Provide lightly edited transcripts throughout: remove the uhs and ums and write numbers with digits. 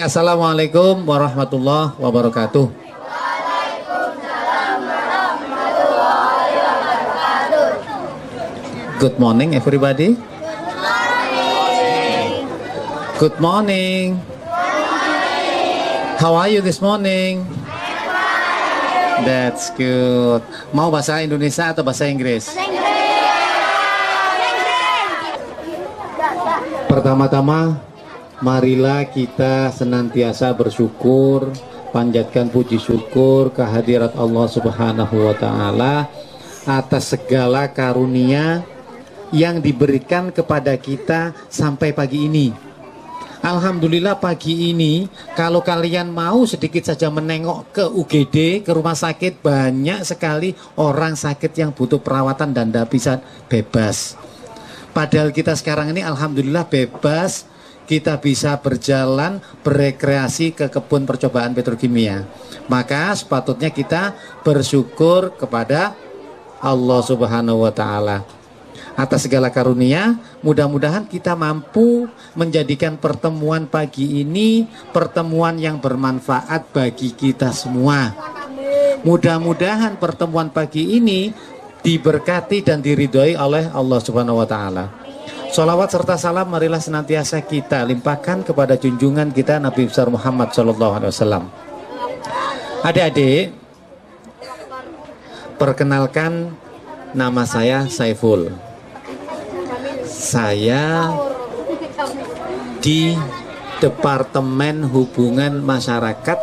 Baik, assalamualaikum warahmatullahi wabarakatuh. Good morning, everybody. Good morning. How are you this morning? That's good. Mau bahasa Indonesia atau bahasa Inggris? Pertama-tama, marilah kita senantiasa bersyukur, panjatkan puji syukur kehadirat Allah Subhanahu wa Ta'ala atas segala karunia yang diberikan kepada kita sampai pagi ini. Alhamdulillah pagi ini, kalau kalian mau sedikit saja menengok ke UGD, ke rumah sakit, banyak sekali orang sakit yang butuh perawatan dan tidak bisa bebas. Padahal kita sekarang ini alhamdulillah bebas, kita bisa berjalan berekreasi ke kebun percobaan petrokimia. Maka sepatutnya kita bersyukur kepada Allah Subhanahu wa Ta'ala atas segala karunia. Mudah-mudahan kita mampu menjadikan pertemuan pagi ini pertemuan yang bermanfaat bagi kita semua. Mudah-mudahan pertemuan pagi ini diberkati dan diridhoi oleh Allah Subhanahu wa Ta'ala. Salawat serta salam marilah senantiasa kita limpahkan kepada junjungan kita Nabi besar Muhammad SAW. Adik-adik, perkenalkan, nama saya Saiful. Saya di Departemen Hubungan Masyarakat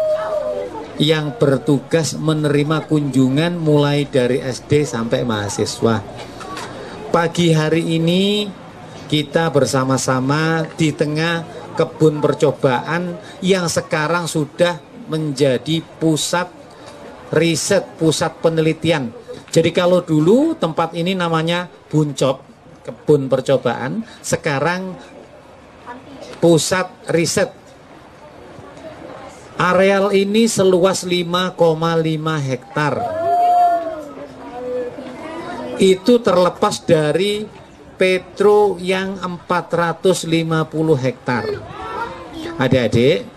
yang bertugas menerima kunjungan mulai dari SD sampai mahasiswa. Pagi hari ini kita bersama-sama di tengah kebun percobaan yang sekarang sudah menjadi pusat riset, pusat penelitian. Jadi kalau dulu tempat ini namanya Buncop, kebun percobaan, sekarang pusat riset. Areal ini seluas 5,5 hektar. Itu terlepas dari Petro yang 450 hektar. Adik-adik,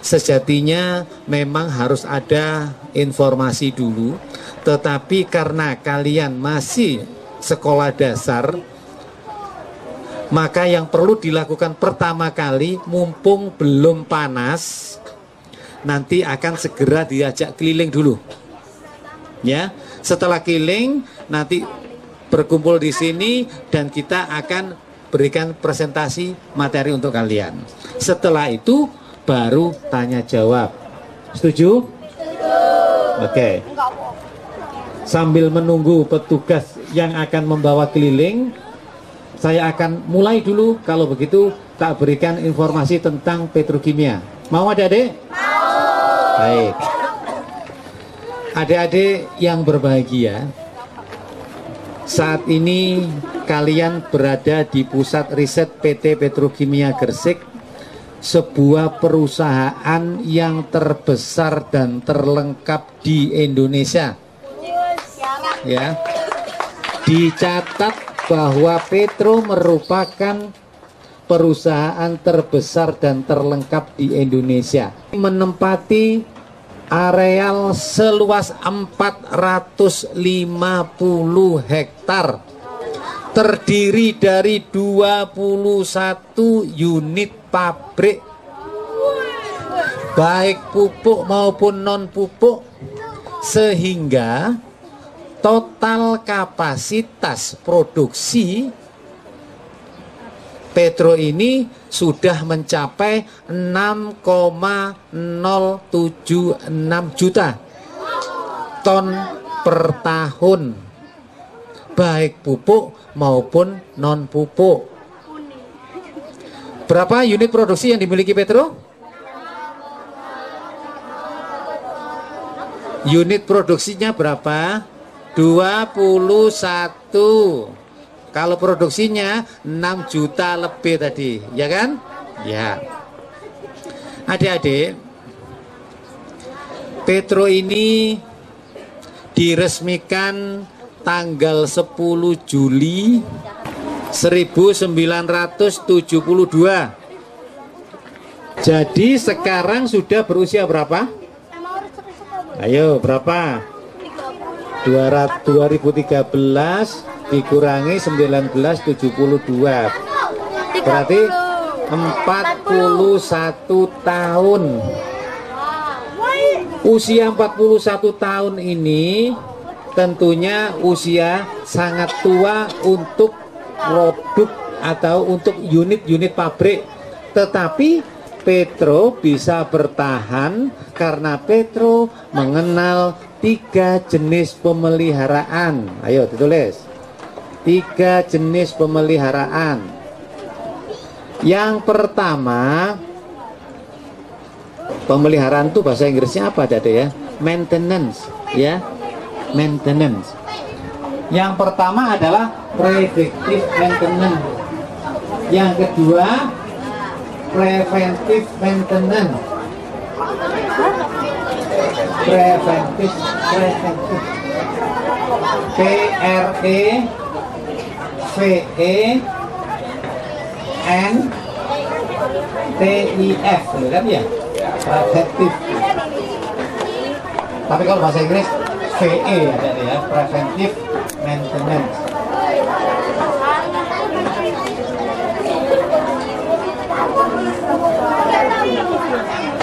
sejatinya memang harus ada informasi dulu, tetapi karena kalian masih sekolah dasar, maka yang perlu dilakukan pertama kali, mumpung belum panas, nanti akan segera diajak keliling dulu. Ya, setelah keliling nanti berkumpul di sini dan kita akan berikan presentasi materi untuk kalian. Setelah itu baru tanya jawab. Setuju? Oke. Sambil menunggu petugas yang akan membawa keliling, saya akan mulai dulu. Kalau begitu tak berikan informasi tentang petrokimia. Mau adik-adik? Mau. Baik. Adik-adik yang berbahagia, saat ini kalian berada di pusat riset PT Petrokimia Gresik, sebuah perusahaan yang terbesar dan terlengkap di Indonesia. Ya, dicatat bahwa Petro merupakan perusahaan terbesar dan terlengkap di Indonesia, menempati areal seluas 450 hektar, terdiri dari 21 unit pabrik, baik pupuk maupun non pupuk, sehingga total kapasitas produksi Petro ini sudah mencapai 6,076 juta ton per tahun, baik pupuk maupun non pupuk. Berapa unit produksi yang dimiliki Petro? Unit produksinya berapa? 21. Kalau produksinya 6 juta lebih tadi, ya kan? Ya. Adik-adik, Petro ini diresmikan tanggal 10 Juli 1972. Jadi sekarang sudah berusia berapa? Ayo, berapa? 2013 dikurangi 1972. Berarti 41 tahun. Usia 41 tahun ini tentunya usia sangat tua untuk produk atau untuk unit-unit pabrik. Tetapi Petro bisa bertahan karena Petro mengenal 3 jenis pemeliharaan. Ayo ditulis. 3 jenis pemeliharaan. Yang pertama, pemeliharaan itu bahasa Inggrisnya apa Dade ya? Maintenance, ya. Maintenance. Yang pertama adalah predictive maintenance. Yang kedua, preventive maintenance. Preventive PREVENTIF, kan ya? Preventive. Tapi kalau bahasa Inggris VE ada ya, preventive maintenance.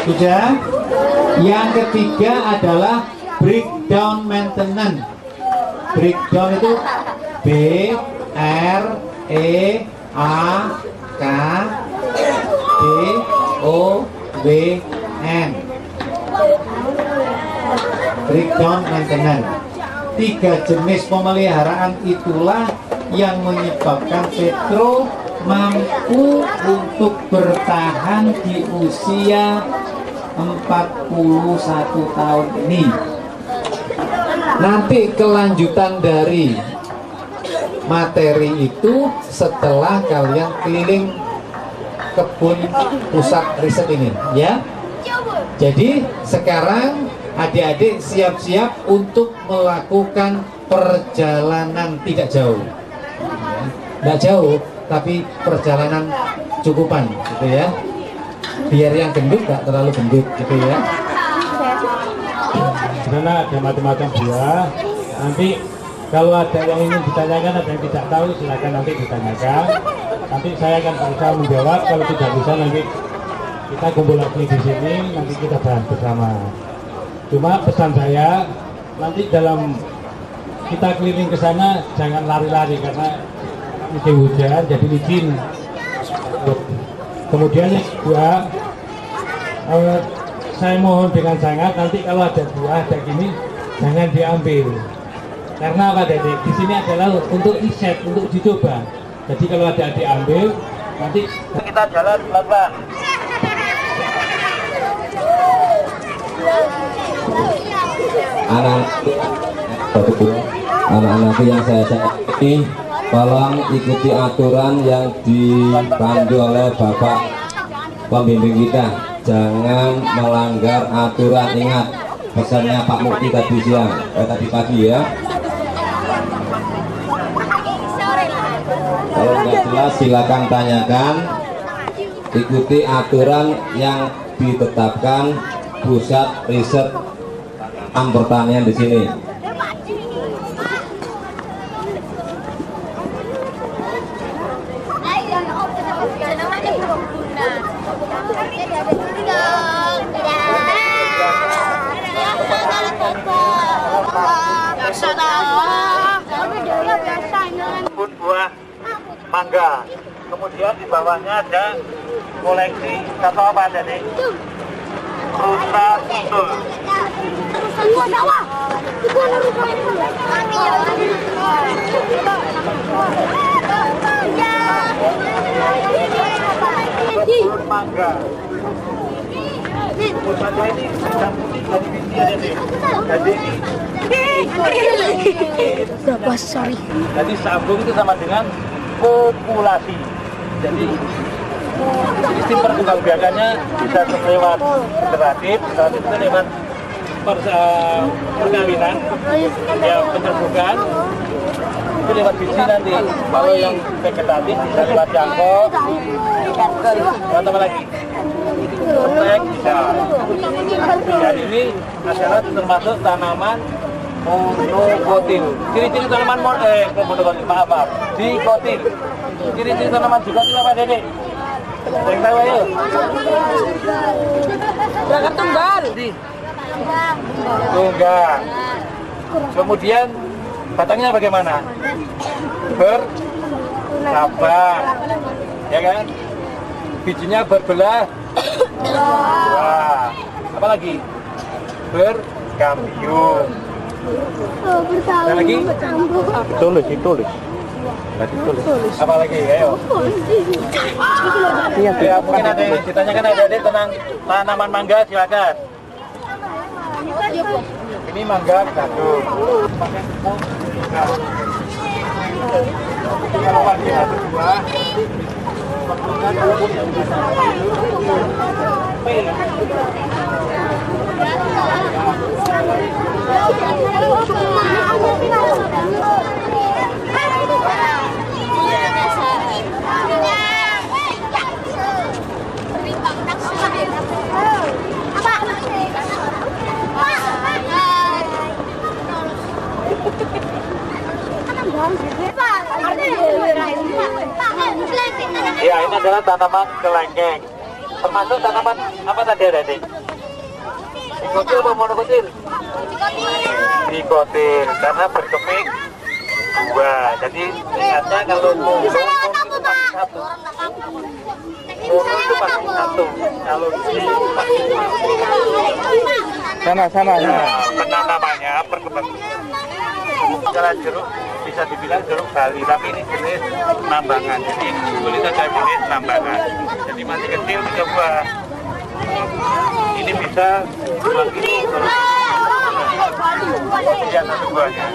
Sudah. Yang ketiga adalah breakdown maintenance. Breakdown itu B R E A K D O W N. Breakdown maintenance. 3 jenis pemeliharaan itulah yang menyebabkan Petro mampu untuk bertahan di usia 41 tahun ini. Nanti kelanjutan dari materi itu setelah kalian keliling kebun pusat riset ini, ya. Jadi sekarang adik-adik siap-siap untuk melakukan perjalanan tidak jauh, tidak jauh, tapi perjalanan cukupan, gitu ya. Biar yang gendut gak terlalu gendut, gitu ya. Karena ada macam-macam buah. Nanti kalau ada yang ingin ditanyakan, ada yang tidak tahu, silakan nanti ditanyakan. Nanti saya akan berusaha menjawab. Kalau tidak bisa nanti kita kumpul lagi di sini, nanti kita bahas bersama. Cuma pesan saya, nanti dalam kita keliling ke sana jangan lari-lari karena musim hujan jadi licin. Kemudian yang kedua, saya mohon dengan sangat nanti kalau ada buah ada gini jangan diambil. Karena apa Dedek? Di sini adalah untuk riset, untuk dicoba. Jadi kalau ada diambil nanti kita jalan pelan-pelan. Anak-anak yang saya sayang ini, tolong ikuti aturan yang dipandu oleh Bapak pembimbing kita. Jangan melanggar aturan. Ingat pesannya Pak Mukti tadi siang, tadi pagi ya. Kalau nggak jelas silakan tanyakan. Ikuti aturan yang ditetapkan pusat riset pertanian di sini. Kebun buah mangga. Kemudian di bawahnya ada koleksi atau apa jadi rusa usul. Kebun mangga. Kebun mangga ini sedang putih dari biji ada nih. Jadi jadi sambung itu sama dengan populasi. Jadi sistem perkembangbiakannya bisa lewat generatif, itu lewat perkawinan, ya pencerbukan, itu lewat biji nanti. Kalau yang vegetatif bisa lewat jangkau, atau apa lagi? Kompleks bisa. Dan ini adalah termasuk tanaman monokotil. Ciri-ciri tanaman monokotil, maaf, dikotil. Ciri-ciri tanaman dikotil apa, Dede? Yang tahu ayo. Berangkat tunggal. Tunggang. Kemudian batangnya bagaimana? Bercabang, ya kan? Bijinya berbelah. Wah, apa lagi? Berkambium. Ada lagi? Ditulis. Apa lagi? Ayo. Ya, mungkin ada yang ditanyakan ada tentang tanaman mangga, silakan. Ini mangga gadung. Pakai tepung. Kalau lagi satu buah. Ya, ini adalah tanaman kelengkeng. Termasuk tanaman apa tadi ada, Dik? Dikotil atau monokotil? Dikotil, karena berkeping dua. Jadi ingatnya kalau itu pasti satu. Itu pasti satu. Kalau di sama. Nah, penanamannya perkembangan. Secara jeruk bisa dibilang jeruk Bali, tapi ini jenis nambangan. Jadi kulit ada jenis nambangan. Jadi masih kecil 3 buah. Ini bisa 2 kilo. Iya, 1 buahnya.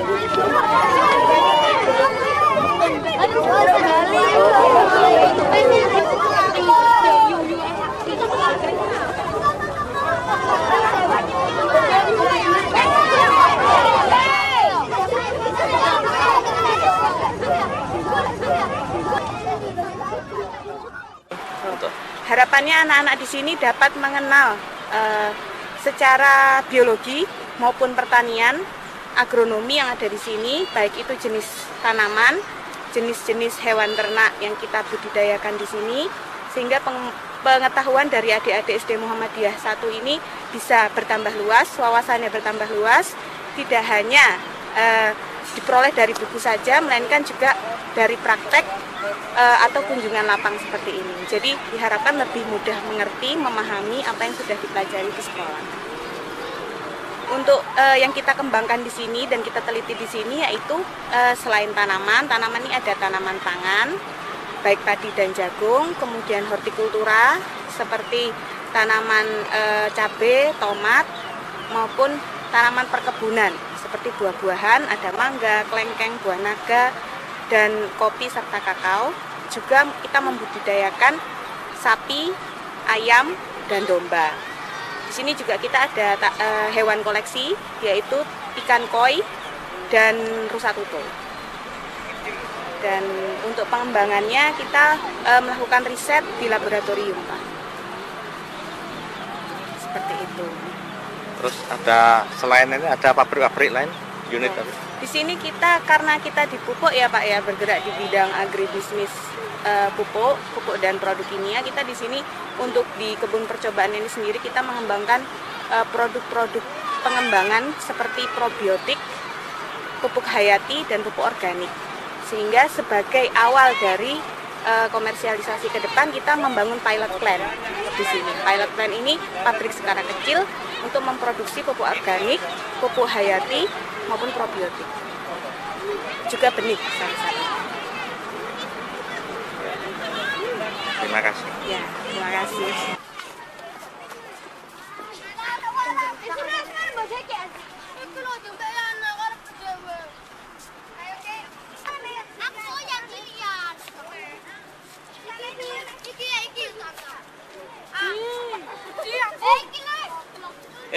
Harapannya anak-anak di sini dapat mengenal secara biologi maupun pertanian, agronomi yang ada di sini, baik itu jenis tanaman, jenis-jenis hewan ternak yang kita budidayakan di sini, sehingga pengetahuan dari adik-adik SD Muhammadiyah 1 ini bisa bertambah luas, wawasannya bertambah luas, tidak hanya diperoleh dari buku saja, melainkan juga dari praktek atau kunjungan lapang seperti ini. Jadi diharapkan lebih mudah mengerti, memahami apa yang sudah dipelajari di sekolah. Untuk yang kita kembangkan di sini dan kita teliti di sini yaitu selain tanaman ini ada tanaman pangan, baik padi dan jagung, kemudian hortikultura seperti tanaman cabai, tomat, maupun tanaman perkebunan seperti buah-buahan, ada mangga, kelengkeng, buah naga, dan kopi serta kakao. Juga kita membudidayakan sapi, ayam, dan domba. Di sini juga kita ada hewan koleksi, yaitu ikan koi dan rusa tutul. Dan untuk pengembangannya kita melakukan riset di laboratorium, Pak. Seperti itu. Terus ada selain ini ada pabrik-pabrik lain, unit apa? Di sini kita karena kita di pupuk ya Pak ya, bergerak di bidang agribisnis pupuk dan produk kimia. Kita di sini untuk di kebun percobaan ini sendiri kita mengembangkan produk-produk pengembangan seperti probiotik, pupuk hayati dan pupuk organik. Sehingga sebagai awal dari komersialisasi ke depan kita membangun pilot plant di sini. Pilot plant ini pabrik skala kecil untuk memproduksi pupuk organik, pupuk hayati maupun probiotik. Juga benih sari-sari. Terima kasih. Ya, terima kasih.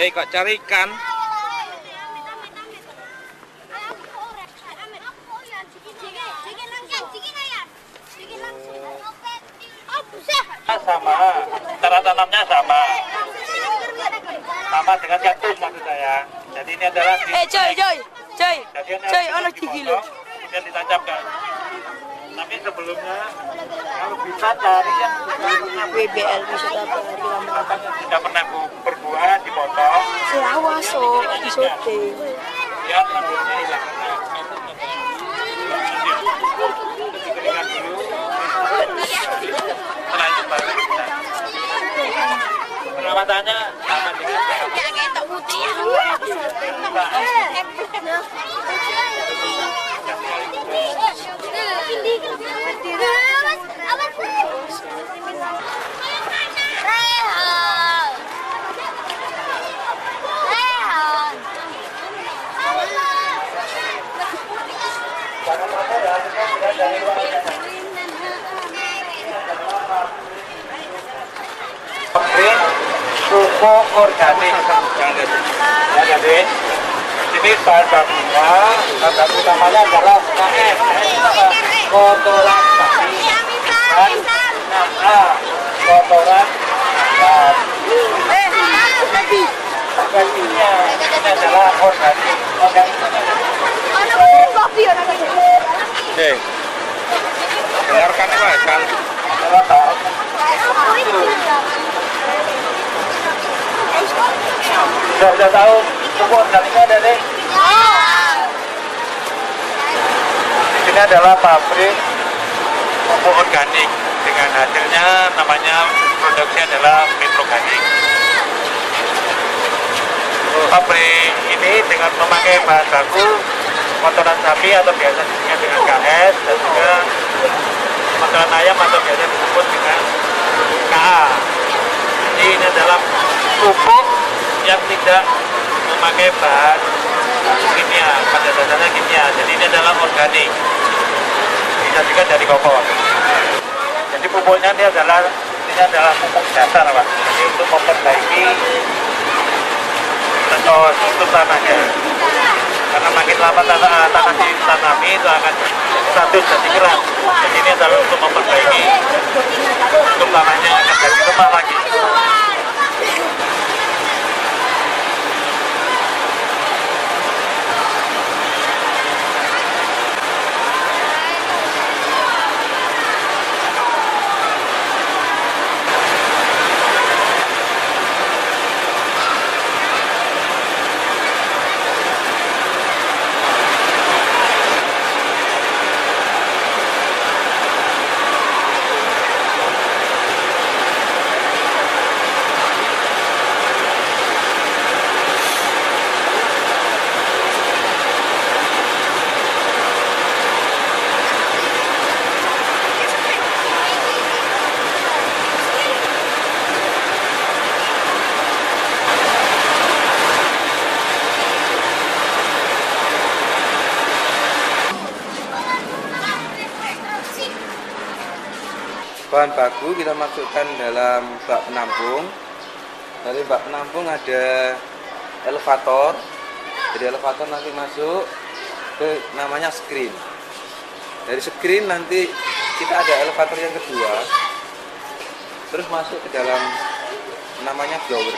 Kok cari ikan? Sama cara tanamnya sama dengan kaktus maksud saya. Jadi ini adalah ono gigi lho. kemudian ditancapkan. Tapi sebelumnya kalau bisa cari yang BBL wisata bahari yang tidak pernah berbuah dipotong. Selawaso disoting. Biar rambutnya hilang dikeringkan dulu. Setelah itu baru bisa. Perawatannya sama dengan pupuk organik. Ya, jadi ini bahan baku utamanya adalah KS, kotoran sapi dan kotoran baginya ini adalah organik. Dengarkan Pak, kan? Sudah tahu pupuk organiknya ada nih? Ini adalah pabrik pupuk organik dengan hasilnya namanya produksi adalah Metroganik. Pabrik ini dengan memakai bahan baku kotoran sapi atau biasa disebut dengan KS dan juga kotoran ayam atau biasa disebut dengan KA. Jadi ini adalah pupuk yang tidak memakai bahan kimia, pada dasarnya kimia. Jadi ini adalah organik, disajikan dari kompor. Jadi pupuknya ini adalah pupuk dasar, Pak. Jadi untuk memperbaiki struktur tanahnya. Karena makin lama tanah ditanami itu akan status jadi keras. Jadi ini adalah untuk memperbaiki struktur tanahnya akan jadi lemah lagi. Bahan baku kita masukkan dalam bak penampung. Dari bak penampung ada elevator. Jadi elevator nanti masuk ke namanya screen. Dari screen nanti kita ada elevator yang kedua. Terus masuk ke dalam namanya blower.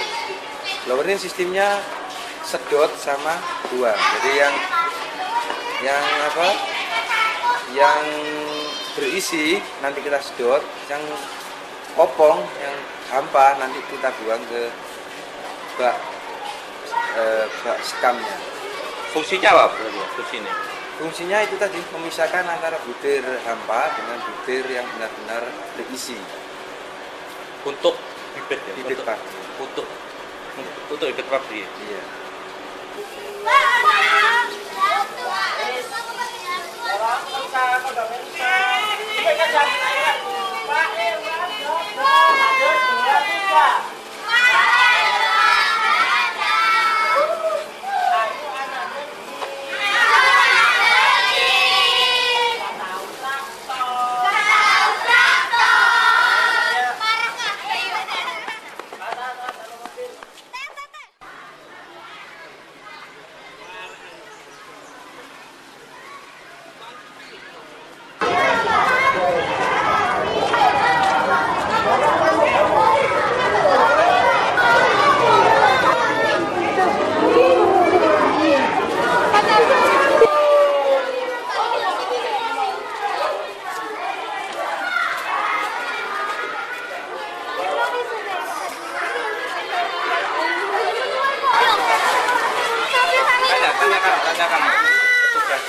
Blower ini sistemnya sedot sama buang. Jadi yang berisi nanti kita sedot, yang kopong, yang hampa nanti kita buang ke bak sekamnya. Fungsinya apa fungsinya? Fungsinya itu tadi memisahkan antara butir hampa dengan butir yang benar-benar berisi. Untuk bibit ya? Bibit padi. Untuk bibit padi. Iya. Tanyakan petugas.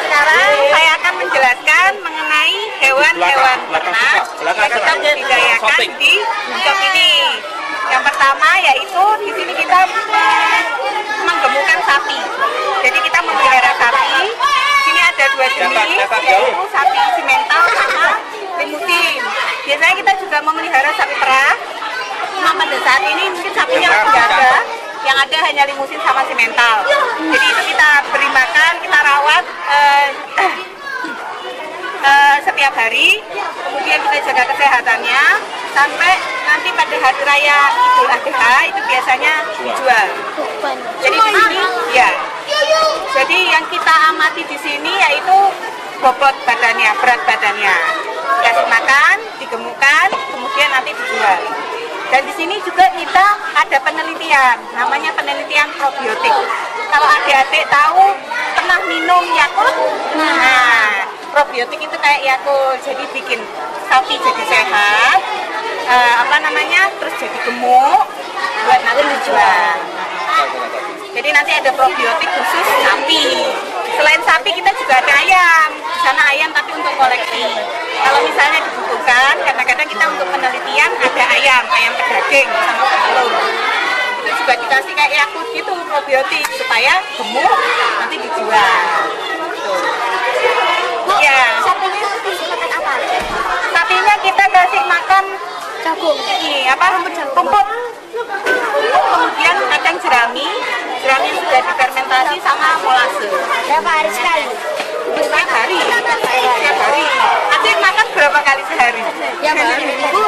Sekarang saya akan menjelaskan mengenai hewan-hewan ternak yang kita budidayakan di Buncok ini. Yang pertama yaitu di sini kita menggemukkan sapi. Jadi kita memelihara sapi. Di sini ada dua jenis, yaitu sapi simental sama limusin. Biasanya kita juga memelihara sapi perah. Cuma pada saat ini mungkin sapinya masih nggak ada. Yang ada hanya limusin sama simental. Jadi itu kita beri makan, kita rawat setiap hari. Kemudian kita jaga kesehatannya sampai nanti pada hari raya Idul Adha itu biasanya dijual. Jadi di sini ya. Jadi yang kita amati di sini yaitu bobot badannya, berat badannya. Dikasih makan, digemukkan, kemudian nanti dijual. Dan di sini juga kita ada penelitian, namanya penelitian probiotik. Kalau adik-adik tahu pernah minum Yakult, nah probiotik itu kayak Yakult, jadi bikin sapi jadi sehat, terus jadi gemuk, buat nanti dijual. Jadi nanti ada probiotik khusus sapi. Selain sapi kita juga ada ayam. Di sana ayam tapi untuk koleksi. Kalau misalnya dibutuhkan, kadang-kadang kita untuk penelitian ada ayam pedaging sama telur. Itu juga dikasih kayak Yakult gitu probiotik supaya gemuk nanti dijual. Ya. Sapinya dikasih makan apa? Sapinya kita kasih makan jagung. Rumput. Kemudian kacang jerami sudah difermentasi sama molase. Berapa hari sekali? Setiap hari. Adik makan berapa kali sehari? Ya, Bu. 1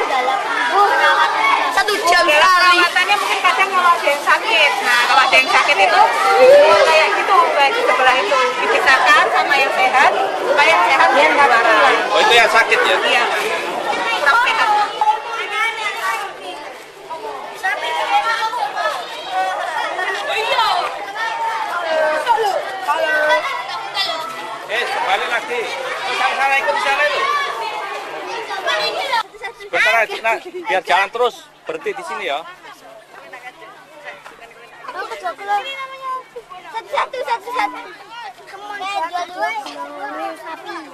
jam sekali. Perawatannya mungkin kadang kalau ada yang sakit. Nah, kalau ada yang sakit itu kayak gitu, kayak di sebelah itu dipisahkan sama yang sehat, supaya yang sehat dia nggak marah. Oh, itu yang sakit ya? Iya. Kurang sehat. Balik lagi. Sana ikut di sana itu. Sebentar aja, nah, biar jalan terus. Berhenti di sini ya.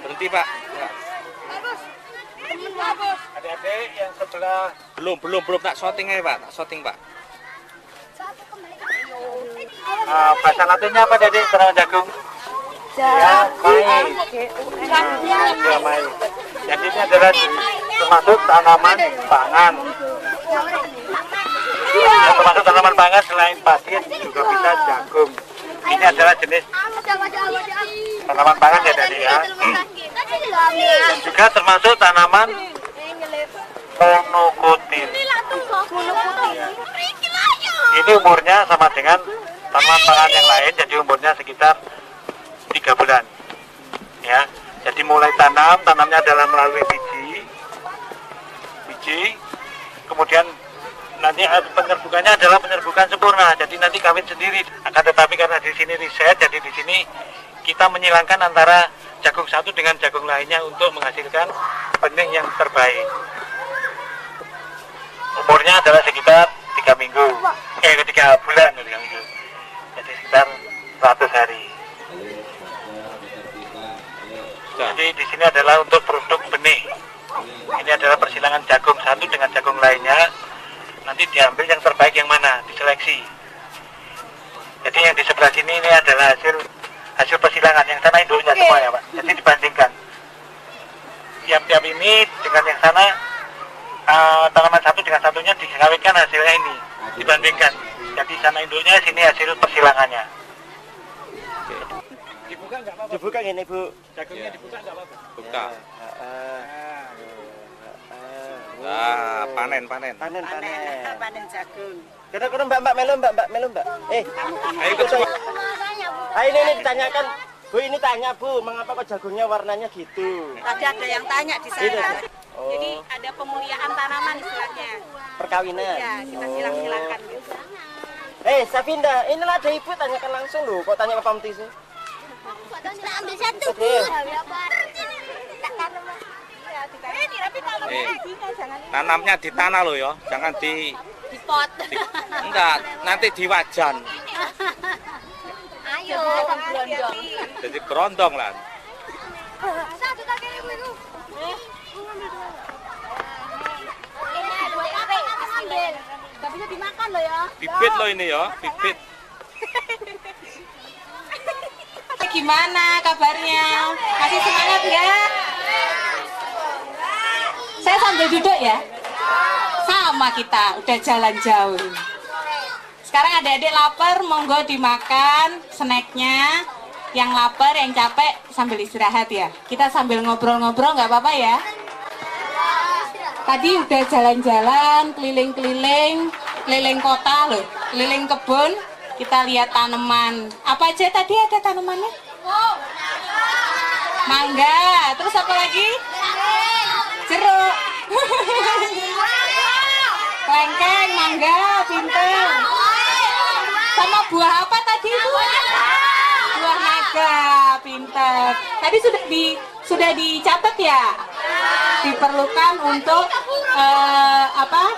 Berhenti, Pak. Adik-adik yang sebelah belum tak syuting ya, Pak. Tak syuting, Pak. Bahasa latinnya apa, Dedek? Tanaman jagung. Ya, mai. Jadi ini adalah termasuk tanaman pangan. Dan termasuk tanaman pangan selain padi juga bisa jagung. Ini adalah jenis tanaman pangan ya tadi ya. Dan juga termasuk tanaman monokotin. Ini umurnya sama dengan tanaman pangan yang lain, jadi umurnya sekitar 3 bulan ya. Jadi mulai tanamnya adalah melalui biji, kemudian nanti penyerbukannya adalah penyerbukan sempurna, jadi nanti kawin sendiri. Akan tetapi karena di sini riset, jadi di sini kita menyilangkan antara jagung satu dengan jagung lainnya untuk menghasilkan benih yang terbaik. Umurnya adalah sekitar 3 bulan, jadi sekitar 100 hari. Jadi di sini adalah untuk produk benih. Ini adalah persilangan jagung satu dengan jagung lainnya. Nanti diambil yang terbaik yang mana, diseleksi. Jadi yang di sebelah sini ini adalah hasil persilangan, yang sana induknya semua ya, Pak. Jadi dibandingkan. Tiap-tiap ini dengan yang sana tanaman satu dengan satunya dikawinkan hasilnya ini, dibandingkan. Jadi sana induknya, sini hasil persilangannya. Dibuka gini, Bu. Jagungnya dibuka enggak apa-apa? Buka. Nah, panen jagung. Kira-kira Mbak melu, Mbak. Ayo ikut semua. Ini ditanyakan. Bu, ini tanya, Bu, mengapa kok jagungnya warnanya gitu? Tadi ada yang tanya di sana. Oh. Jadi ada pemuliaan tanaman istilahnya. Perkawinan. Ya, kita silang-silangkan gitu. Safinda, inilah ada Ibu, tanyakan langsung loh. Kok tanya ke Pamti sih? ambil satu, Bu. Tanamnya di tanah loh ya, jangan di Pot. enggak, nanti di wajan. Ayo. Jadi berondong lah. Satu tak kiri Bu. Ambil. Gak bisa dimakan loh ya. Bibit loh ini ya, bibit. Gimana kabarnya? Masih semangat nggak? Saya sambil duduk ya. Sama kita, udah jalan jauh. Sekarang adik-adik lapar, monggo dimakan snacknya. Yang lapar, yang capek sambil istirahat ya. Kita sambil ngobrol-ngobrol nggak apa-apa ya. Tadi udah jalan-jalan, keliling-keliling, keliling kota loh, keliling kebun. Kita lihat tanaman. Apa aja tadi ada tanamannya? Mangga. Terus apa lagi? Jeruk. Kelengkeng, mangga, pinter. Sama buah apa tadi itu? Buah naga, pinter. Tadi sudah dicatat ya? Diperlukan untuk apa?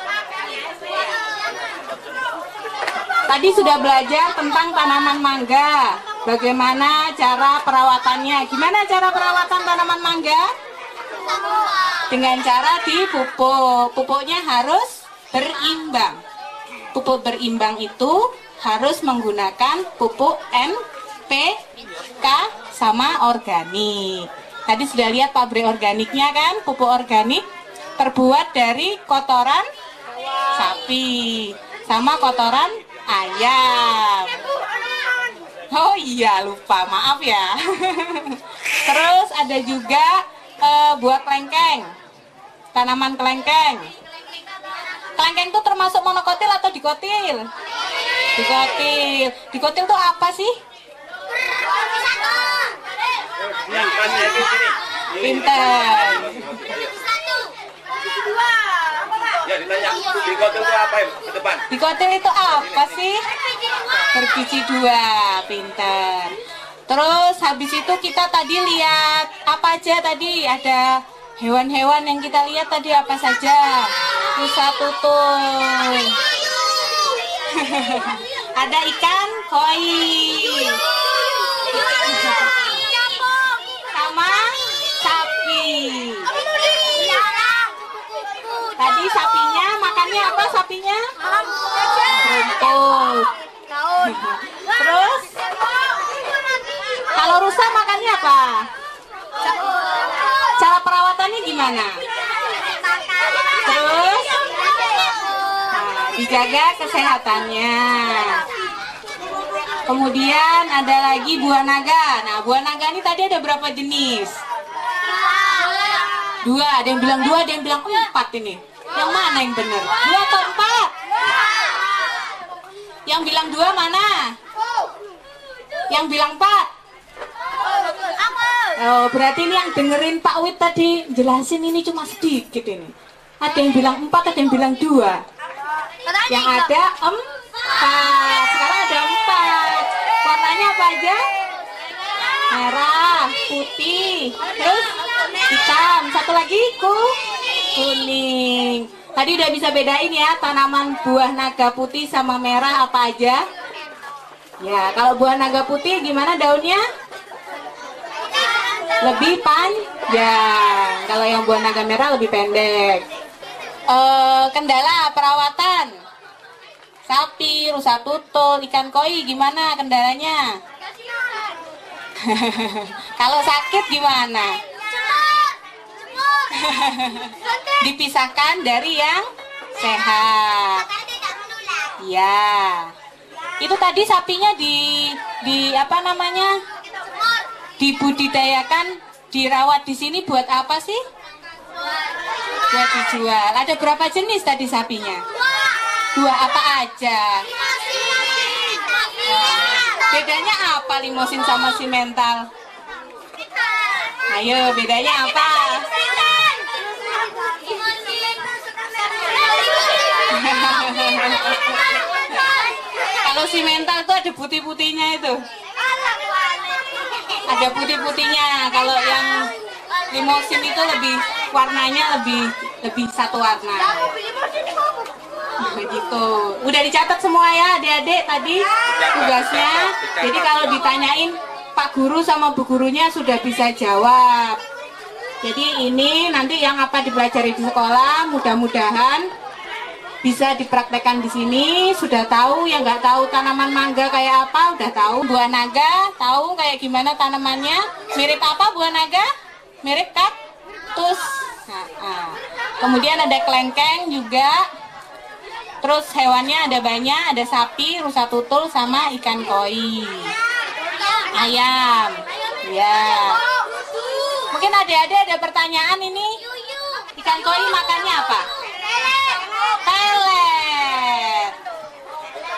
Tadi sudah belajar tentang tanaman mangga. Bagaimana cara perawatannya? Gimana cara perawatan tanaman mangga? Dengan cara dipupuk. Pupuknya harus berimbang. Pupuk berimbang itu harus menggunakan pupuk NPK sama organik. Tadi sudah lihat pabrik organiknya kan? Pupuk organik terbuat dari kotoran sapi sama kotoran ayam. Oh iya, lupa, maaf ya. Terus ada juga buah kelengkeng, tanaman kelengkeng. Kelengkeng itu termasuk monokotil atau dikotil? Dikotil. Dikotil itu apa sih? Pinter. Ya ditanya, dikotil itu apa ya? Ke depan. Dikotil itu apa sih? Berbiji dua, pinter. Terus habis itu kita tadi lihat apa aja tadi? Ada hewan-hewan yang kita lihat tadi apa saja? Rusa tutul. Ada ikan koi. Sama sapi. Tadi sapinya makannya apa sapinya? Rumput. Terus kalau rusa makannya apa? Cara perawatannya gimana? Terus dijaga kesehatannya. Kemudian ada lagi buah naga. Nah, buah naga ini tadi ada berapa jenis? 2, ada yang bilang 2, ada yang bilang 4 ini. Yang mana yang benar? 2 atau 4? Yang bilang 2 mana? Yang bilang 4? Oh, berarti ini yang dengerin Pak Wid tadi jelasin ini cuma sedikit ini. Ada yang bilang 4, ada yang bilang 2. Yang ada 4. Sekarang ada 4. Warnanya apa aja? Merah, putih, terus hitam. Satu lagi kuning. Tadi udah bisa bedain ya tanaman buah naga putih sama merah apa aja? Ya, kalau buah naga putih gimana daunnya? Lebih panjang. Kalau yang buah naga merah lebih pendek. Kendala perawatan sapi, rusa tutul, ikan koi gimana kendalanya? Kalau sakit gimana? Dipisahkan dari yang sehat. Ya. Itu tadi sapinya di apa namanya? Dibudidayakan, dirawat di sini buat apa sih? Buat dijual. Ada berapa jenis tadi sapinya? 2 apa aja? Bedanya apa limosin sama simental? Ayo, bedanya apa? Kalau simental itu ada putih-putihnya itu. ada putih-putihnya. Kalau yang limosin itu lebih warnanya lebih satu warna. Begitu. Udah dicatat semua ya adik-adik tadi tugasnya. Jadi kalau ditanyain Pak Guru sama Bu Gurunya sudah bisa jawab. Jadi ini nanti yang apa dipelajari di sekolah, mudah-mudahan bisa dipraktekkan di sini. Sudah tahu, yang nggak tahu tanaman mangga kayak apa, udah tahu. Buah naga, tahu kayak gimana tanamannya? Mirip apa buah naga? Mirip kaktus. Kemudian ada kelengkeng juga. Terus hewannya ada banyak, ada sapi, rusa tutul, sama ikan koi. Ayam, ya. Mungkin adik-adik ada pertanyaan ini. Ikan koi makannya apa? Pelet.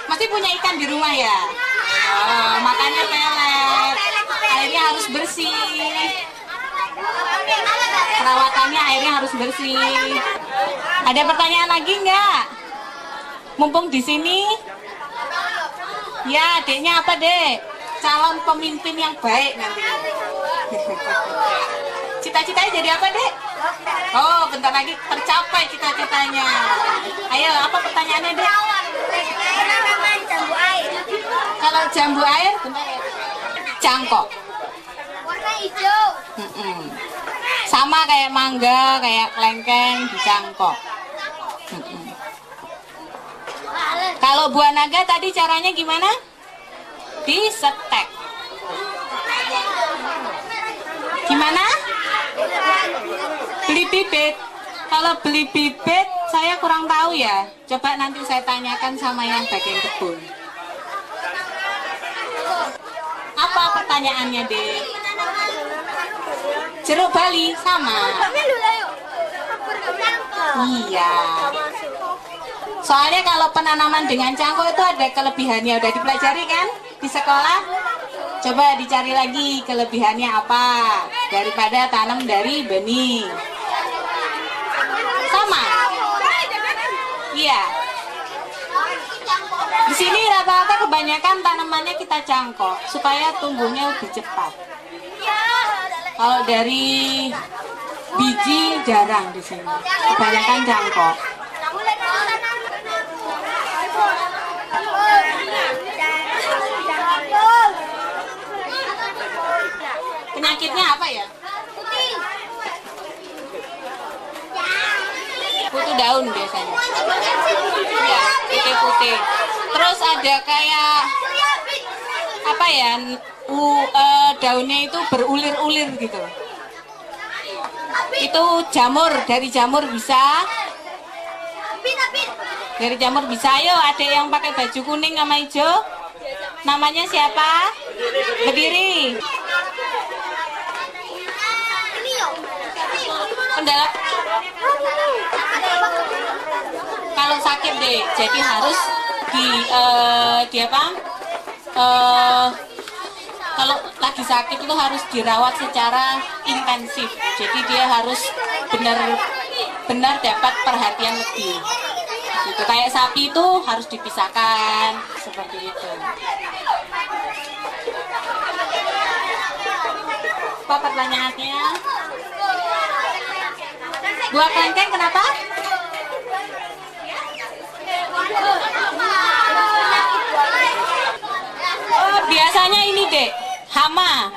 Masih punya ikan di rumah ya? Oh, makannya pelet. Airnya harus bersih. Perawatannya airnya harus bersih. Ada pertanyaan lagi nggak? Mumpung di sini. Ya, adiknya apa, Dek? Calon pemimpin yang baik nanti. Cita-citanya jadi apa, Dek? Oh, bentar lagi tercapai cita-citanya. Ayo, apa pertanyaannya, Dek? Jambu air. Kalau jambu air, bentar ya. Cangkok. Warna hijau. Sama kayak mangga, kayak kelengkeng, dicangkok. Kalau buah naga tadi caranya gimana? Disetek. Gimana? Beli bibit. Kalau beli bibit saya kurang tahu ya. Coba nanti saya tanyakan sama yang bagian kebun. Apa pertanyaannya, Dek? Jeruk Bali sama. Iya. Soalnya kalau penanaman dengan cangkok itu ada kelebihannya. Udah dipelajari kan di sekolah? Coba dicari lagi kelebihannya apa daripada tanam dari benih. Sama? Iya. Di sini rata-rata kebanyakan tanamannya kita cangkok supaya tumbuhnya lebih cepat. Kalau dari biji jarang di sini. Kebanyakan cangkok. Penyakitnya apa ya? Kutu daun biasanya. Ya, putih-putih. Terus ada kayak apa ya? Daunnya itu berulir-ulir gitu. Itu jamur, dari jamur bisa. Dari jamur bisa. Ayo, ada yang pakai baju kuning sama hijau. Namanya siapa? Berdiri. Kendala. Kalau sakit deh, jadi harus di apa? Kalau lagi sakit itu harus dirawat secara intensif. Jadi dia harus benar-benar dapat perhatian lebih. Gitu. Kayak sapi itu harus dipisahkan seperti itu. Apa pertanyaannya? Buah kelengkeng kenapa? Oh, biasanya ini deh, hama.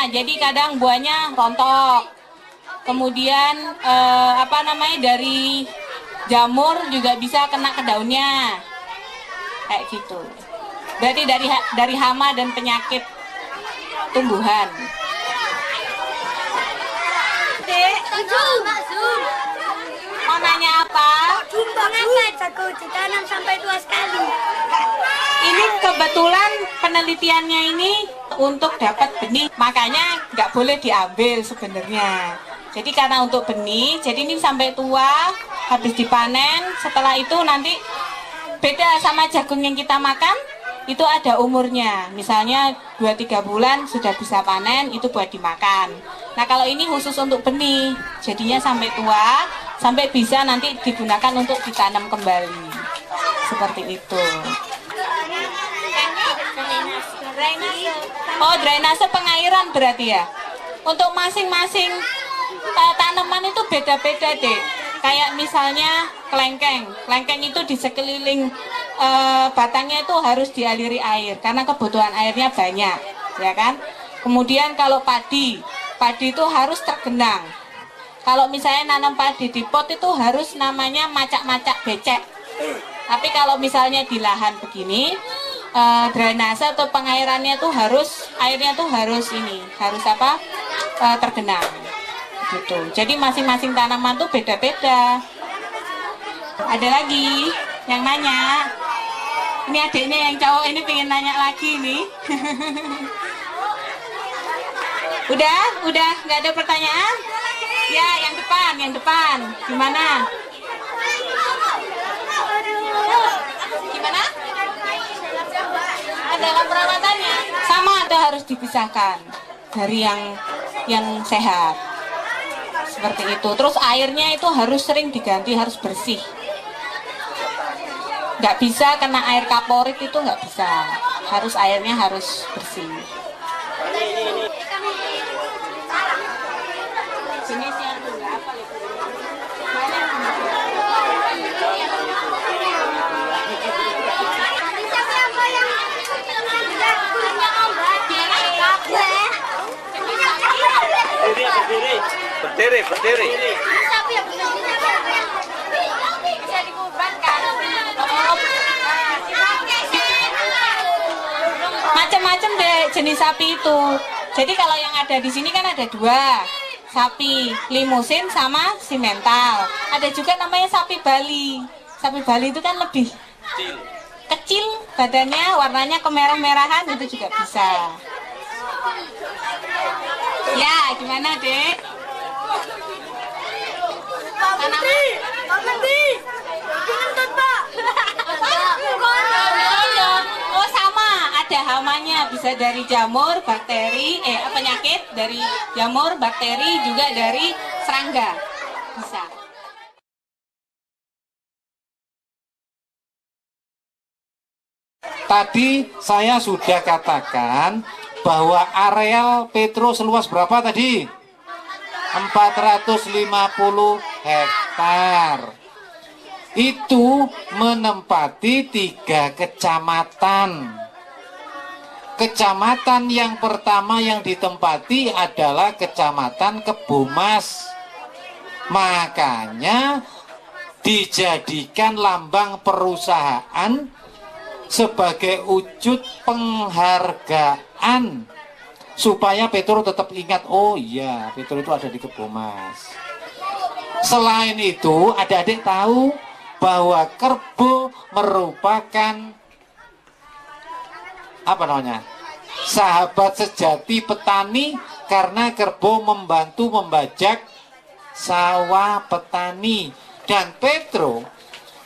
Jadi kadang buahnya rontok. Kemudian apa namanya, dari jamur juga bisa kena ke daunnya. Kayak gitu. Berarti dari hama dan penyakit tumbuhan. Dek, mau nanya apa? Mengapa jagung ditanam sampai tua sekali? Ini kebetulan penelitiannya ini untuk dapat benih, makanya nggak boleh diambil sebenarnya. Jadi karena untuk benih, jadi ini sampai tua, habis dipanen, setelah itu nanti beda sama jagung yang kita makan, itu ada umurnya. Misalnya 2-3 bulan sudah bisa panen, itu buat dimakan. Nah kalau ini khusus untuk benih, jadinya sampai tua, sampai bisa nanti digunakan untuk ditanam kembali. Seperti itu. Drainase. Oh, drainase pengairan berarti ya. Untuk masing-masing tanaman itu beda-beda, Dek. Kayak misalnya kelengkeng. Kelengkeng itu di sekeliling batangnya itu harus dialiri air karena kebutuhan airnya banyak, ya kan? Kemudian kalau padi itu harus tergenang. Kalau misalnya nanam padi di pot itu harus namanya macak-macak becek. Tapi kalau misalnya di lahan begini, drainase atau pengairannya tuh airnya tuh harus tergenang. Gitu. Jadi masing-masing tanaman tuh beda-beda. Ada lagi yang nanya. Ini adiknya yang cowok ini pengen nanya lagi nih. Udah nggak ada pertanyaan? Ya, yang depan. Gimana? Gimana? Dalam perawatannya sama atau harus dipisahkan dari yang sehat? Seperti itu. Terus airnya itu harus sering diganti, harus bersih. Nggak bisa kena air kaporit itu nggak bisa. Airnya harus bersih. Jenisnya apa itu? Berdiri. Bisa dikubankan. Macam-macam deh jenis sapi itu. Jadi kalau yang ada di sini kan ada 2. Sapi limusin sama simental. Ada juga namanya sapi Bali. Sapi Bali itu kan lebih kecil badannya, warnanya kemerah-merahan, itu juga bisa. Ya, gimana, Dek? Oh, sama, ada hamanya, bisa dari jamur, bakteri, penyakit dari jamur, bakteri, juga dari serangga. Bisa. Tadi saya sudah katakan bahwa areal Petro seluas berapa tadi? 450 hektar. Itu menempati 3 kecamatan. Kecamatan yang pertama yang ditempati adalah Kecamatan Kebomas. Makanya dijadikan lambang perusahaan sebagai wujud penghargaan supaya Petro tetap ingat, oh iya, Petro itu ada di Kebomas. Selain itu, adik-adik tahu bahwa kerbau merupakan sahabat sejati petani, karena kerbau membantu membajak sawah petani, dan Petro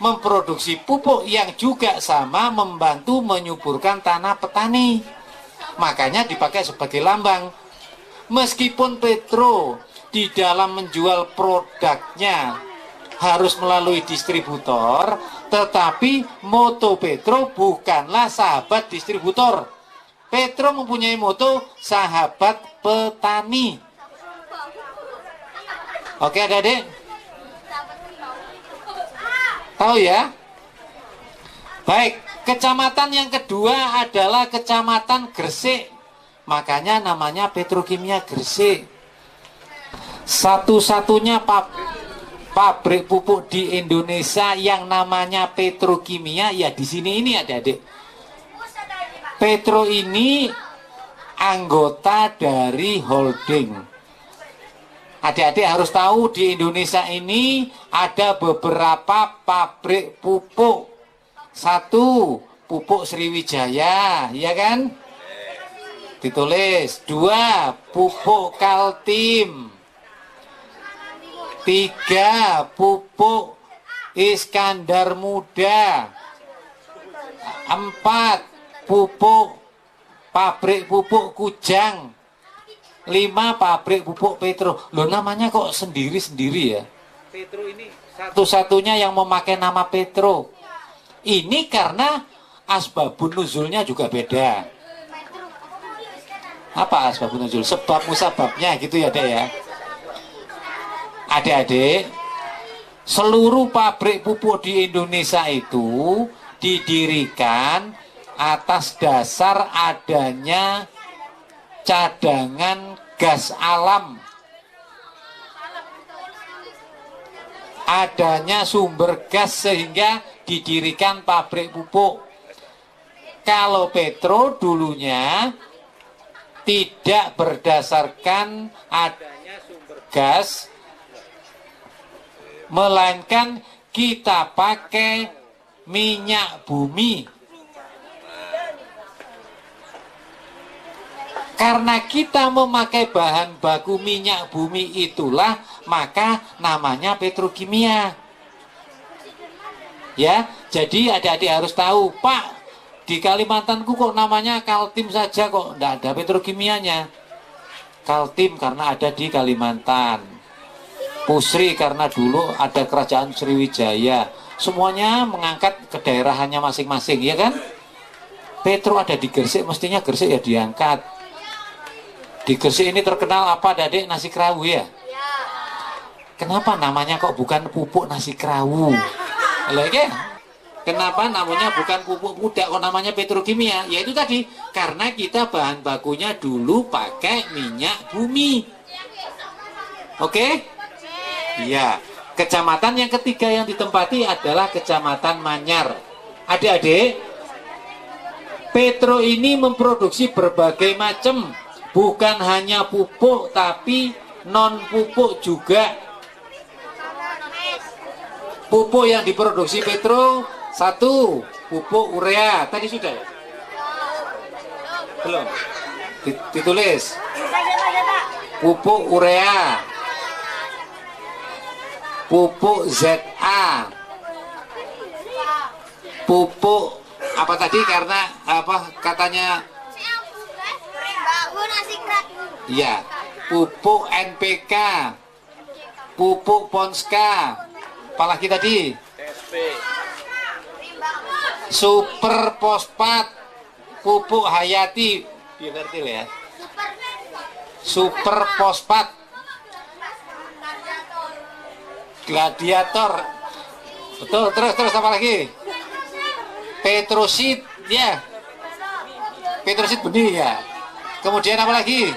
memproduksi pupuk yang juga sama membantu menyuburkan tanah petani. Makanya dipakai sebagai lambang. Meskipun Petro di dalam menjual produknya harus melalui distributor, tetapi moto Petro bukanlah sahabat distributor. Petro mempunyai moto sahabat petani. Oke, adik-adik? Tahu ya? Baik, kecamatan yang kedua adalah Kecamatan Gresik. Makanya namanya Petrokimia Gresik. Satu-satunya pabrik pupuk di Indonesia yang namanya Petrokimia ya di sini ini, adik-adik. Petro ini anggota dari holding. Adik-adik harus tahu di Indonesia ini ada beberapa pabrik pupuk. 1, pupuk Sriwijaya, ya kan? Ditulis. 2, pupuk Kaltim. 3, pupuk Iskandar Muda. 4, pabrik pupuk Kujang. 5, pabrik pupuk Petro. Loh, namanya kok sendiri-sendiri ya? Petro ini satu-satunya yang memakai nama Petro. Ini karena asbabun nuzulnya juga beda. Apa asbabun nuzul? Sebab musababnya gitu ya Dek ya. Adik-adik, seluruh pabrik pupuk di Indonesia itu didirikan atas dasar adanya cadangan gas alam, adanya sumber gas sehingga didirikan pabrik pupuk. Kalau Petro dulunya tidak berdasarkan adanya sumber gas, melainkan kita pakai minyak bumi. Karena kita memakai bahan baku minyak bumi itulah maka namanya petrokimia. Ya, jadi adik-adik harus tahu, Pak, di Kalimantanku kok namanya Kaltim saja kok enggak ada petrokimianya. Kaltim karena ada di Kalimantan. Pusri karena dulu ada kerajaan Sriwijaya. Semuanya mengangkat ke daerahannya masing-masing, ya kan? Petro ada di Gresik, mestinya Gresik ya diangkat. Di Gresik ini terkenal apa, Adik? Nasi kerawu ya? Kenapa namanya kok bukan pupuk nasi kerawu? Lagi? Kenapa namanya bukan pupuk muda, kok namanya petrokimia? Ya itu tadi, karena kita bahan bakunya dulu pakai minyak bumi. Oke? Iya. Kecamatan yang ketiga yang ditempati adalah Kecamatan Manyar. Adik-adik, Petro ini memproduksi berbagai macam, bukan hanya pupuk tapi non pupuk juga. Pupuk yang diproduksi Petro, satu, pupuk urea. Tadi sudah ya? Belum? Ditulis. Pupuk urea. Pupuk ZA. Pupuk apa tadi, karena apa katanya? Iya. Pupuk NPK. Pupuk Ponska. Apalagi tadi? Super fosfat, pupuk hayati, ngerti ya? Super fosfat, gladiator, betul. Terus apa lagi? Petrosit, ya. Petrosit benih ya. Kemudian apa lagi?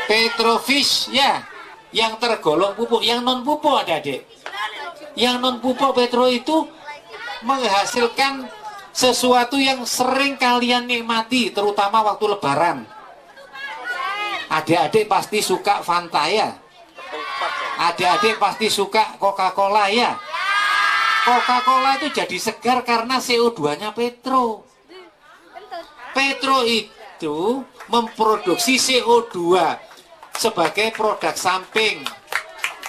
Petrofish, ya. Yang tergolong pupuk, yang non pupuk ada Adik. Yang non pupuk Petro itu menghasilkan sesuatu yang sering kalian nikmati, terutama waktu lebaran. Adik-adik pasti suka Fanta ya. Adik-adik pasti suka Coca-Cola ya. Coca-Cola itu jadi segar karena CO2-nya Petro. Petro itu memproduksi CO2 sebagai produk samping.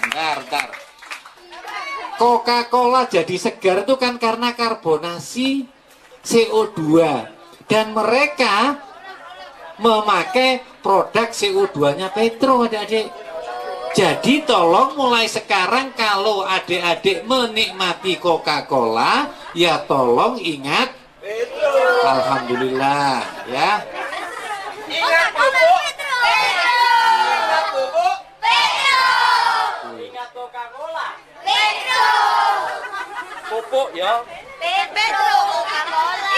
Bentar. Coca-Cola jadi segar itu kan karena karbonasi CO2, dan mereka memakai produk CO2-nya Petro, adik-adik. Jadi tolong mulai sekarang kalau adik-adik menikmati Coca-Cola, ya tolong ingat Petro. Alhamdulillah ya. Ingat pupuk Ingat pupuk Petro. Ingat Coca-Cola Petro. Pupuk ya Petro.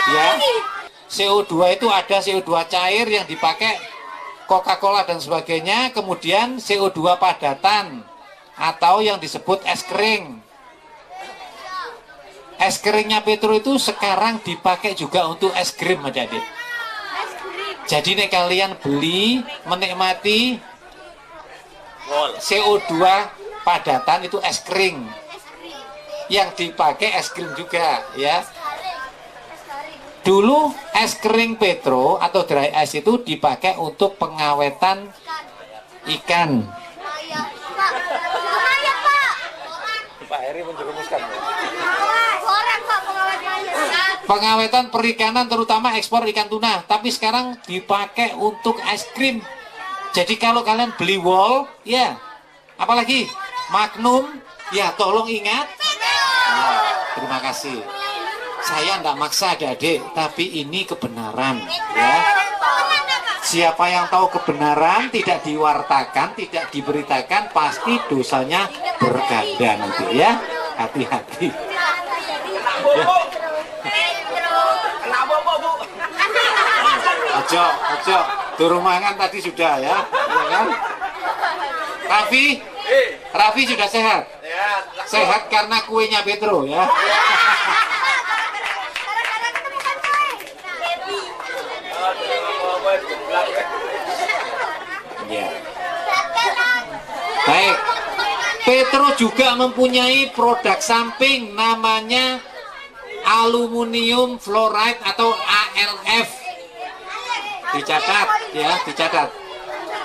Ya, CO2 itu ada CO2 cair yang dipakai Coca-Cola dan sebagainya, kemudian CO2 padatan atau yang disebut es kering. Es keringnya Petro itu sekarang dipakai juga untuk es krim, adik-adik. Jadi nih kalian beli menikmati CO2 padatan itu es kering, yang dipakai es krim juga ya. Dulu es kering Petro atau dry ice itu dipakai untuk pengawetan ikan. Pak Heri menjerumuskan. Pengawetan perikanan, terutama ekspor ikan tuna. Tapi sekarang dipakai untuk es krim. Jadi kalau kalian beli Wall, ya, apalagi Magnum, ya tolong ingat. Ya, terima kasih. Saya tidak maksa adik-adik, tapi ini kebenaran ya. Siapa yang tahu kebenaran tidak diwartakan, tidak diberitakan, pasti dosanya berganda nanti ya. Hati-hati. Ya. Ojo, durung mangan tadi sudah ya, ya kan? Raffi sudah sehat? Sehat karena kuenya Petro ya. Ya. Baik. Petro juga mempunyai produk samping namanya aluminium fluoride atau ALF. Dicatat ya, dicatat.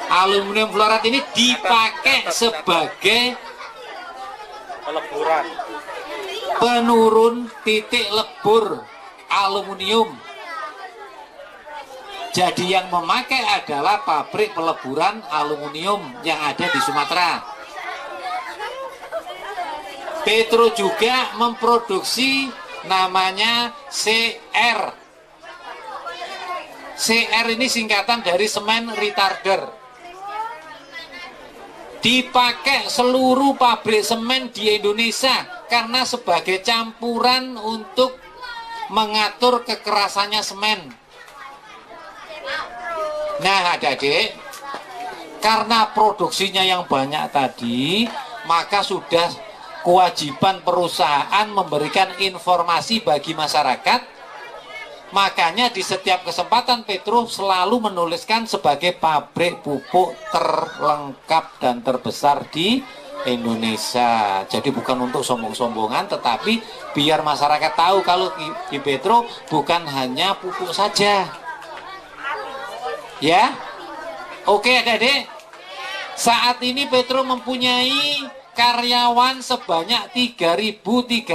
Aluminium fluoride ini dipakai sebagai peleburan, penurun titik lebur aluminium. Jadi yang memakai adalah pabrik peleburan aluminium yang ada di Sumatera. Petro juga memproduksi namanya CR. CR ini singkatan dari semen retarder. Dipakai seluruh pabrik semen di Indonesia karena sebagai campuran untuk mengatur kekerasannya semen. Nah, adik-adik, karena produksinya yang banyak tadi, maka sudah kewajiban perusahaan memberikan informasi bagi masyarakat. Makanya di setiap kesempatan Petro selalu menuliskan sebagai pabrik pupuk terlengkap dan terbesar di Indonesia. Jadi bukan untuk sombong-sombongan, tetapi biar masyarakat tahu kalau di Petro bukan hanya pupuk saja. Ya, oke adik-adik. Saat ini Petro mempunyai karyawan sebanyak 3.344.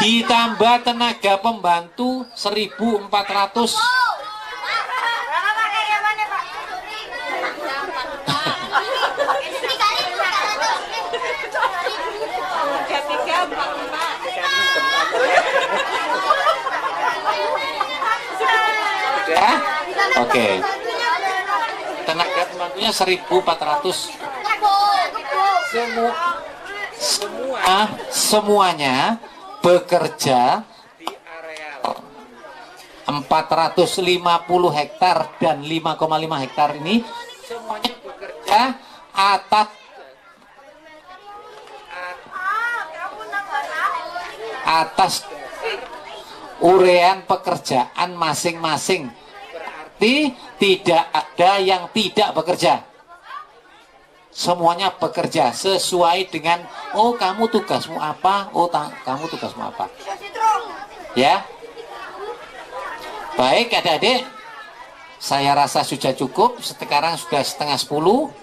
Ditambah tenaga pembantu 1.400. Oke. Tenaga pembantunya 1.400. Semuanya bekerja di areal 450 hektar dan 5,5 hektar ini semuanya bekerja atas urean pekerjaan masing-masing. Berarti tidak ada yang tidak bekerja. Semuanya bekerja sesuai dengan, oh kamu tugasmu apa, oh kamu tugasmu apa. Ya. Baik adik-adik, saya rasa sudah cukup. Sekarang sudah 9:30.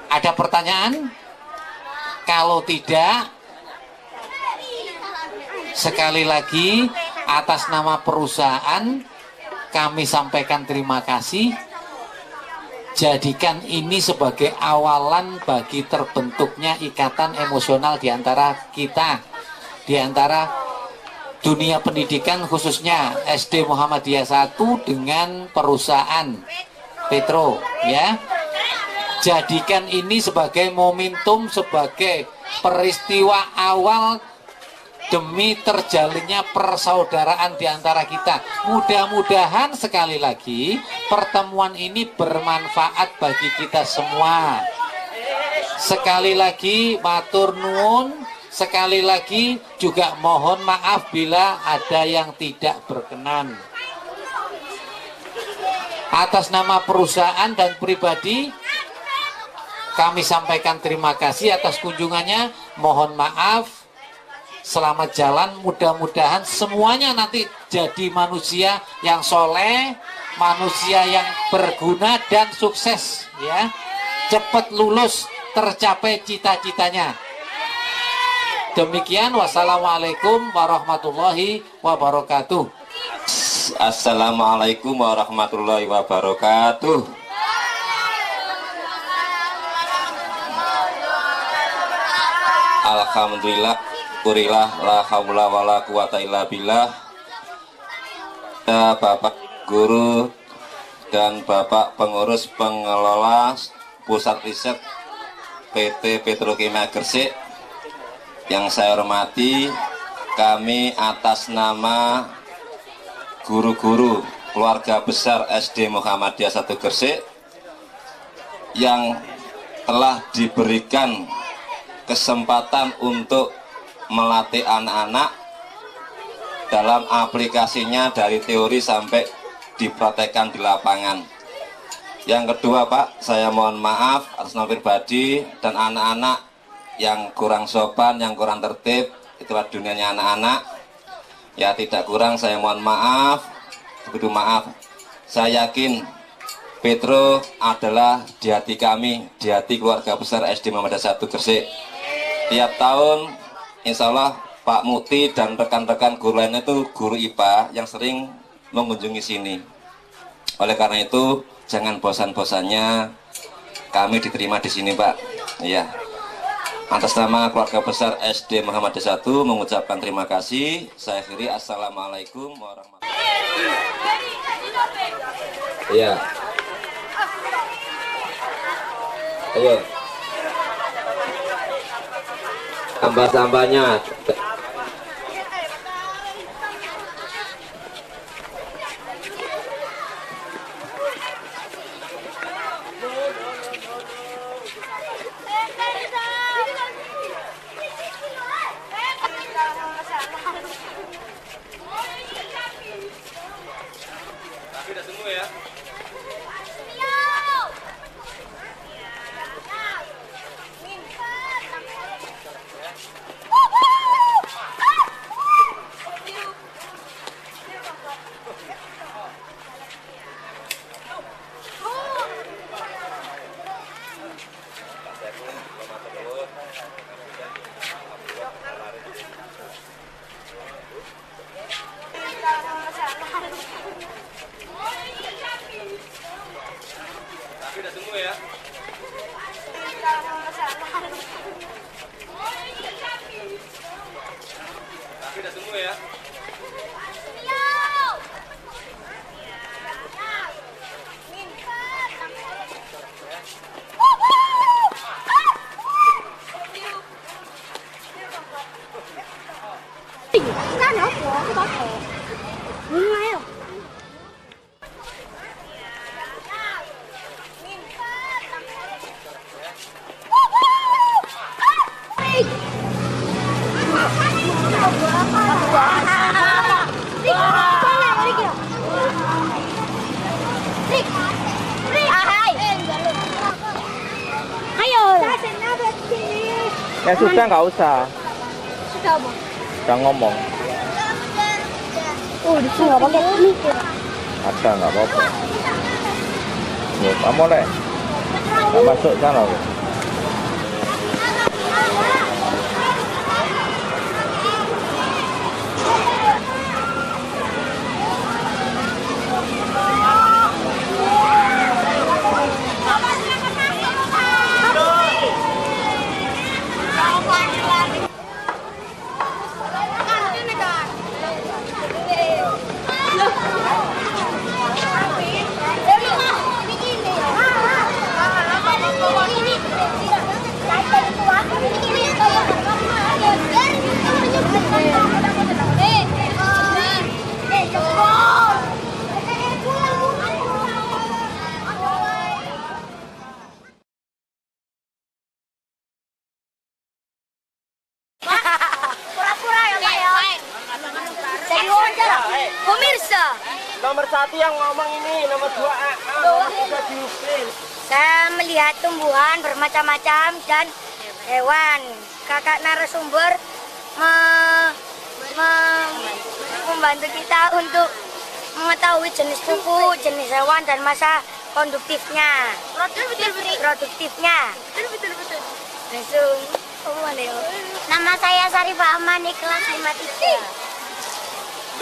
Ada pertanyaan? Kalau tidak, sekali lagi atas nama perusahaan kami sampaikan terima kasih. Jadikan ini sebagai awalan bagi terbentuknya ikatan emosional di antara kita, di antara dunia pendidikan khususnya SD Muhammadiyah 1 dengan perusahaan Petro, ya. Jadikan ini sebagai momentum, sebagai peristiwa awal demi terjalinnya persaudaraan di antara kita. Mudah-mudahan sekali lagi pertemuan ini bermanfaat bagi kita semua. Sekali lagi matur nuwun, sekali lagi juga mohon maaf bila ada yang tidak berkenan. Atas nama perusahaan dan pribadi kami sampaikan terima kasih atas kunjungannya. Mohon maaf. Selamat jalan, mudah-mudahan semuanya nanti jadi manusia yang soleh, manusia yang berguna dan sukses, ya. Cepat lulus, tercapai cita-citanya. Demikian, wassalamualaikum warahmatullahi wabarakatuh. Assalamualaikum warahmatullahi wabarakatuh. Alhamdulillah Syukurilah la haula wala quwata illa billah. Bapak guru dan Bapak pengurus pengelola Pusat Riset PT Petrokimia Gresik yang saya hormati, kami atas nama guru-guru keluarga besar SD Muhammadiyah 1 Gresik yang telah diberikan kesempatan untuk melatih anak-anak dalam aplikasinya dari teori sampai dipraktekkan di lapangan. Yang kedua Pak, saya mohon maaf atas nama pribadi dan anak-anak yang kurang sopan, yang kurang tertib, itulah dunianya anak-anak. Ya tidak kurang, saya mohon maaf, begitu maaf. Saya yakin Petro adalah di hati kami, di hati keluarga besar SD Muhammadiyah 1 Gresik. Tiap tahun, insya Allah Pak Muti dan rekan-rekan guru lainnya itu guru IPA yang sering mengunjungi sini. Oleh karena itu, jangan bosan-bosannya kami diterima di sini, Pak. Ya. Atas nama keluarga besar SD Muhammadiyah 1 mengucapkan terima kasih. Saya akhiri, assalamualaikum warahmatullahi wabarakatuh. Iya. Ayo. Sampah-sampahnya. Udah semua ya. Udah semua ya. Udah semua ya. Ya sudah, nggak usah. Sudah apa? Udah ngomong. Oh, di sini nggak pakai mikir. Ada, nggak apa-apa. Ya, kamu leh. Nggak masuk sana. Pemirsa, Nomor 1 yang ngomong ini, nomor 2 bisa diupin. saya melihat tumbuhan bermacam-macam dan hewan. Kakak narasumber membantu kita untuk mengetahui jenis kuku, jenis hewan, dan masa produktifnya. Langsung, nama saya Sarifah Amani, kelas 53.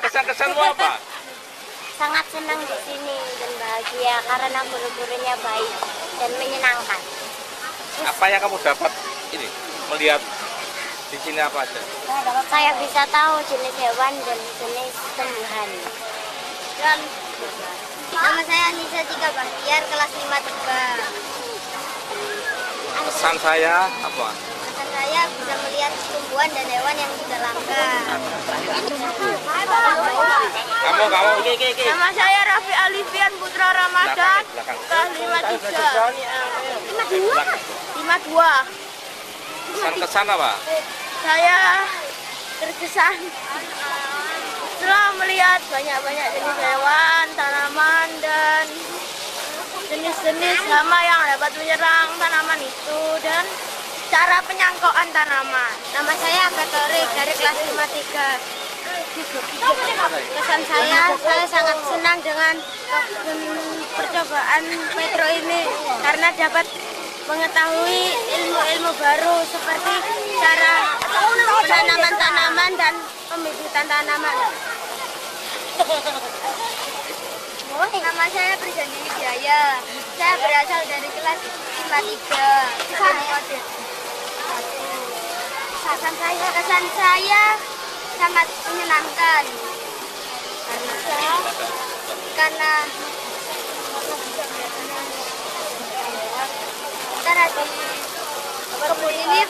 Kesan-kesanmu apa? Sangat senang di sini dan bahagia karena guru-gurunya baik dan menyenangkan. Apa yang kamu dapat ini? melihat di sini apa aja? Saya bisa tahu jenis hewan dan jenis tumbuhan. Dan nama saya Anissa Tika Bahtiar, kelas 5 Tebak. Pesan saya apa? Pesan saya bisa melihat tumbuhan dan hewan yang sudah langka. Kamu. Nama saya Raffi Alifian Putra Ramadan, kelas 52. Kesan apa? Saya terkesan setelah melihat banyak-banyak jenis hewan, tanaman, dan jenis-jenis hama yang dapat menyerang tanaman itu, dan cara penyangkokan tanaman. Nama saya Katorik dari kelas 53. Kesan saya sangat senang dengan percobaan Petro ini karena dapat mengetahui ilmu-ilmu baru seperti cara penanaman tanaman dan pembibitan tanaman. Nama saya Prisandi Wijaya. Saya berasal dari kelas 53. Kesan saya sangat menyenangkan karena di kebun ini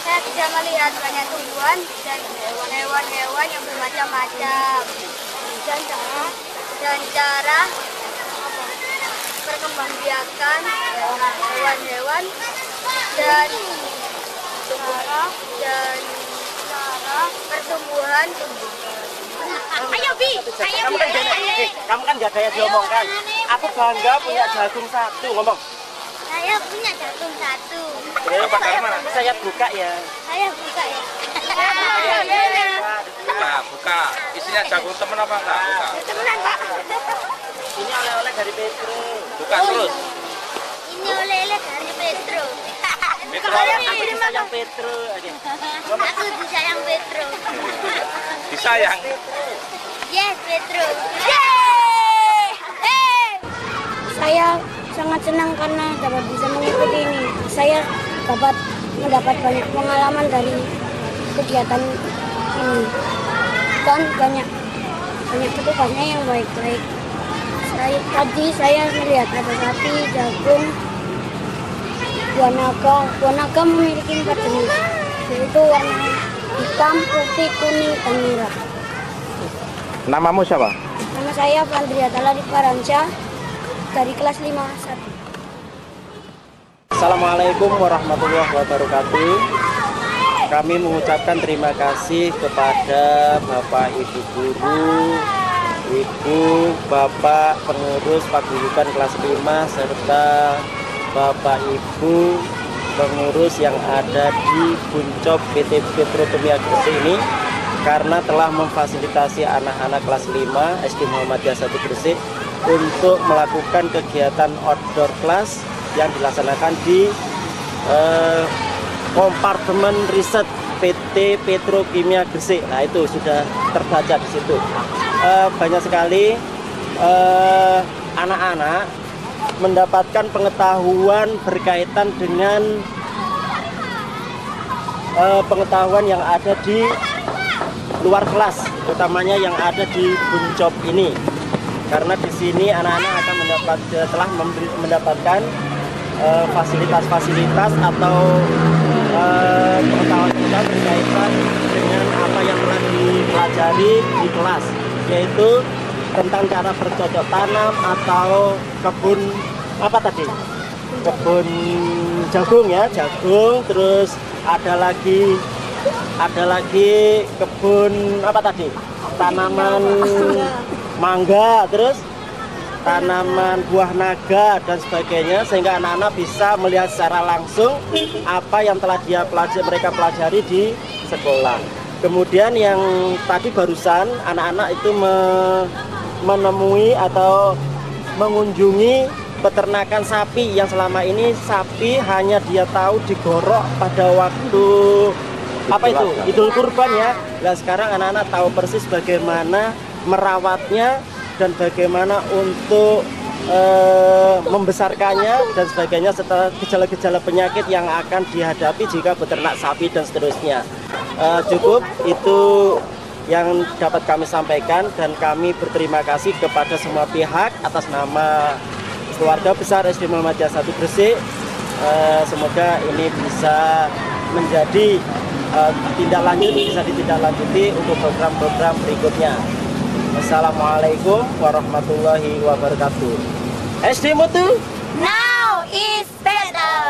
saya bisa melihat banyak tumbuhan dan hewan-hewan yang bermacam-macam dan cara perkembangbiakan hewan-hewan dan pertumbuhan. Ayo Bi, kamu kan gak kayak diomongkan. Aku bangga punya jagung 1, ngomong. Saya punya jagung 1. Saya buka ya. Buka. Isinya jagung temen apa enggak? Buka. Temenan, Pak. Ini oleh-oleh dari Petro. Buka terus. Ini oleh-oleh dari Petro. Petro. Aku disayang Petro aja. Aku disayang Petro. Disayang. Yes, Petro. Yeay! Saya sangat senang karena dapat bisa mengikuti ini. Saya dapat mendapat banyak pengalaman dari kegiatan ini dan banyak petugasnya yang baik-baik. Tadi saya melihat ada sapi, jagung, buah naga. Buah naga memiliki 4 jenis, yaitu warna hitam, putih, kuning, dan merah. Namamu siapa? Nama saya Vandria Talari Paranca dari kelas 5-1. Assalamualaikum warahmatullahi wabarakatuh. Kami mengucapkan terima kasih kepada Bapak Ibu Guru, Ibu, Bapak pengurus paguyuban kelas 5 serta Bapak Ibu pengurus yang ada di Buncop PT Petrokimia Gresik ini karena telah memfasilitasi anak-anak kelas 5 SD Muhammadiyah 1 Gresik untuk melakukan kegiatan outdoor class yang dilaksanakan di kompartemen riset PT Petrokimia Gresik. Nah, itu sudah terbaca di situ. Banyak sekali anak-anak mendapatkan pengetahuan berkaitan dengan pengetahuan yang ada di luar kelas, utamanya yang ada di Buncop ini. Karena di sini anak-anak akan telah mendapatkan fasilitas-fasilitas atau pengetahuan berkaitan dengan apa yang telah dipelajari di kelas, yaitu tentang cara bercocok tanam atau kebun kebun jagung ya, terus ada lagi kebun tanaman mangga, terus tanaman buah naga dan sebagainya, sehingga anak-anak bisa melihat secara langsung apa yang telah mereka pelajari di sekolah. Kemudian yang tadi barusan anak-anak itu menemui atau mengunjungi peternakan sapi yang selama ini sapi hanya dia tahu digorok pada waktu Idul Kurban ya. Nah, sekarang anak-anak tahu persis bagaimana merawatnya dan bagaimana untuk membesarkannya dan sebagainya, serta gejala-gejala penyakit yang akan dihadapi jika beternak sapi dan seterusnya. Cukup itu yang dapat kami sampaikan, dan kami berterima kasih kepada semua pihak atas nama keluarga besar SD Muhammadiyah 1 Gresik. Semoga ini bisa menjadi bisa ditindaklanjuti untuk program-program berikutnya. Wassalamualaikum warahmatullahi wabarakatuh. SD Mutu Now is better.